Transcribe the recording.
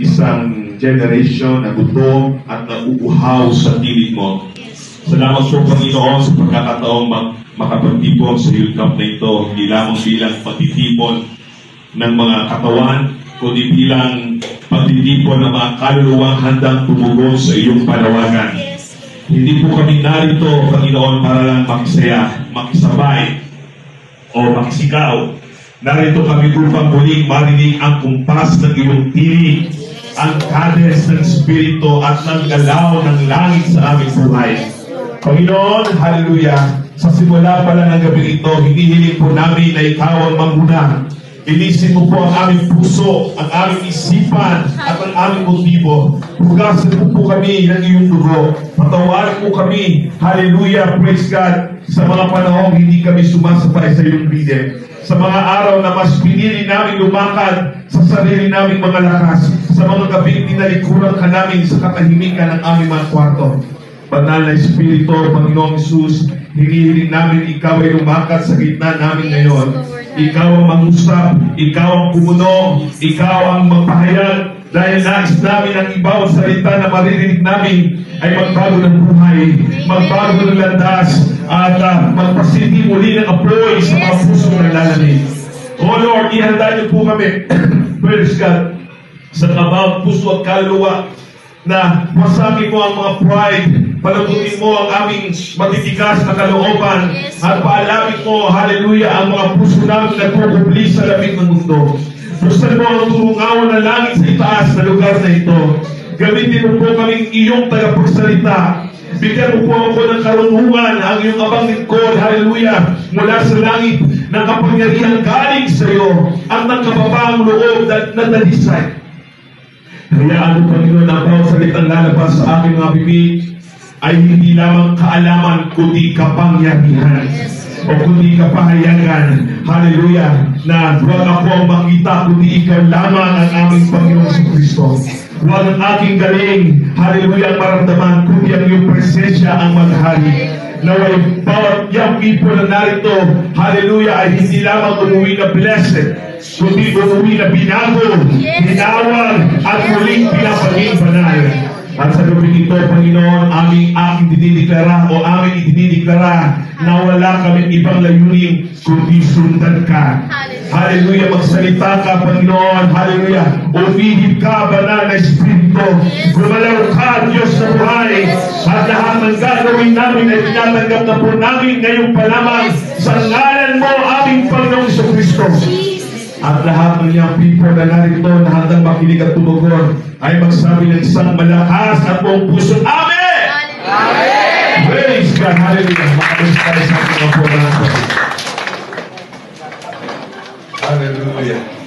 isang generation na gutom at nauuhaw sa tinig mo. Salamat po, Panginoon, sa pagkakataong makapagtipon sa Youth Camp na ito, hindi lamang bilang pagtitipon ng mga katawan, kundi bilang pagtitipon ng mga kaluluwang handang tumugon sa iyong panawagan. Hindi po kami narito, Panginoon, para lang makisaya, makisabay, o makisigaw. Narito kami upang muling marinig ang kumpas ng iyong tinig, ang cadence ng Espiritu at ng galaw ng langit sa aming buhay. Panginoon, hallelujah, sa simula pa lang ng gabi ito, hinihiling po namin na ikaw ang mamuna. Ilisin mo po ang aming puso, ang aming isipan, at ang aming motibo. Hugasan mo po kami ng iyong dugo. Patawarin mo kami, hallelujah, praise God, sa mga panahong hindi kami sumasabay sa iyong bide. Sa mga araw na mas pinili namin lumakad sa sarili naming mga lakas, sa mga gabing tinalikuran ka namin sa katahimikan ng aming mga kwarto. Banal na Espiritu, Panginoong Isus, hinihiling namin ikaw ay lumakad sa gitna namin ngayon. Ikaw ang mangusap, ikaw ang pumuno, ikaw ang magpahayag, dahil nais namin ang ibawat salita na maririnig namin ay magbago ng buhay, magbago ng landas, at magpasindi muli ng apoy sa mga puso ng lalamig. Oh Lord, ihanda niyo po kami, praise God, sa kabawat puso at kaluluwa, na masami mo ang mga pride, palagutin mo ang aming matitigas na kalooban, at paalamin mo, hallelujah, ang mga puso namin na kukubli sa lamig ng mundo. Buksan mo ang turungawan ng langit sa itaas na lugar na ito. Gamitin mo po kaming iyong tagapagsalita. Bigyan mo po ako ng karunungan, ang iyong abang lingkod, hallelujah, mula sa langit, ng kapangyarihan galing sa iyo, ang nagkababaang loob na dalisay. Hayaan mo, Panginoon, ang bawat salitang lalabas sa aking mga bibig ay hindi lamang kaalaman, kundi kapangyarihan. O kundi kapahayagan, hallelujah, na huwag ako ang makita, kundi ikaw lamang ang aming Panginoon sa Kristo. Huwag ang aking galing, hallelujah, ang maramdaman, kundi ang iyong presensya ang maghari. Naway bawat young people na narito, hallelujah, ay hindi lamang umuwi na blessed, kundi umuwi na binago, binawag, at muling pinapaging banal. At sa gabi ito, Panginoon, aking dinideklara o aming idinideklara na wala kaming ibang layunin kundi sundan ka. Hallelujah, magsalita ka, Panginoon. Hallelujah, umihip ka, banal na Espiritu. Gumalaw ka, Diyos na buhay. At lahat ng gagawin namin ay tinatanggap na po namin ngayon pa lamang sa ngalan mo, aming Panginoong Kristo. At lahat ng young people na narito na handang makinig at tumugon ay magsabi ng isang malakas at buong puso, Amen! Amen! Praise God! Hallelujah! Makalis tayo sa ating mga po natin. Hallelujah!